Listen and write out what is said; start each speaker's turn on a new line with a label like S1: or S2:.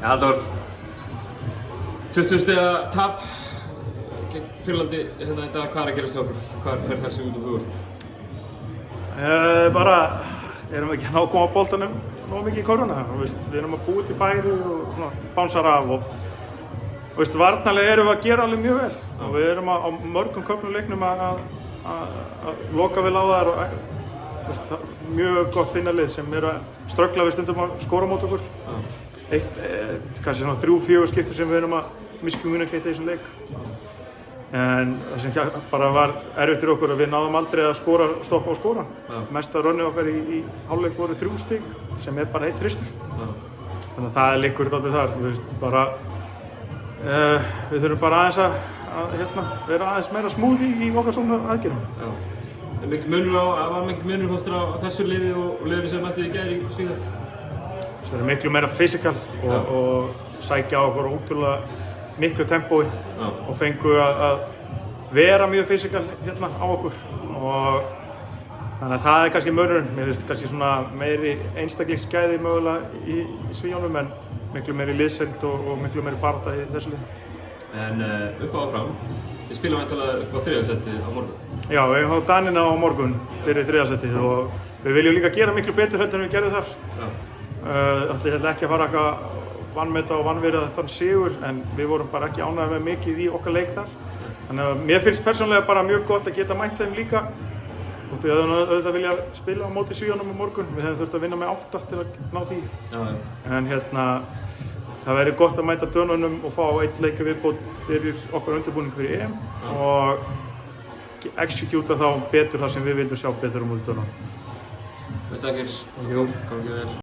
S1: Halldór, 20 stiga tap gegn Finnlandi hérna í dag. Hvað að gerast hjá okkur? Hvað fer þessi út úr hugur?
S2: Bara erum við ekki að ná að koma á boltanum nógu mikið í korfuna. Við erum að búa til færi og bánsar af og varnarlega erum við að gera alveg mjög vel. Og við erum á mörgum köfnum leiknum að loka vel á þær og mjög gott finnalið sem eru að ströggla við stundum að skora mót okkur. Kannski svona 3-4 skipti sem við erum að miscommunicate í þessum leik. En það sem bara var erfitt fyrir okkur að við náðum aldrei að skora, stoppa og skora. Mesta runnið okkar í hálfleik voru 3 stig sem bara 1 þristur. Þannig að það liggur dálítið þar. Við þurfum bara aðeins að vera aðeins meira smooth í okkar svona aðgerðum.
S1: Var mikill munur fannst þér á þessu liði og liðinu sem mættið í gær í Svíþjóð?
S2: Það er miklu meira physical og sækja á okkur ótrúlega miklu tempói og fengu að vera mjög physical hérna á okkur. Og þannig að það er kannski munurinn. Mér finnst kannski svona meiri einstaklingsgæði mögulega í Svíunum en miklu meiri liðsheild og miklu meiri barátta í þessu liði.
S1: En upp á áfram, þið spilum væntanlega upp á 3. sætið á morgun?
S2: Já, við höfum Danina á morgun fyrir 3. sætið og við viljum líka gera miklu betur heldur en við gerðum þar. Ég ætla ekki að fara eitthvað vanmeta og vanvirða þann sigur en við vorum bara ekki ánægðir með mikið í okkar leik þar. Þannig að mér finnst persónulega bara mjög gott að geta mætt þeim líka. Við hefðum auðvitað viljað spila á móti Svíunum á morgun, við hefðum þurft að vinna með 8 til að ná því. En það væri gott að mæta Dönunum og fá 1 leik viðbót fyrir okkar undirbúning fyrir EM og execúta þá betur það sem við vildum sjá betur á móti Dönunum.
S1: Bestu þakkir. Gangi vel.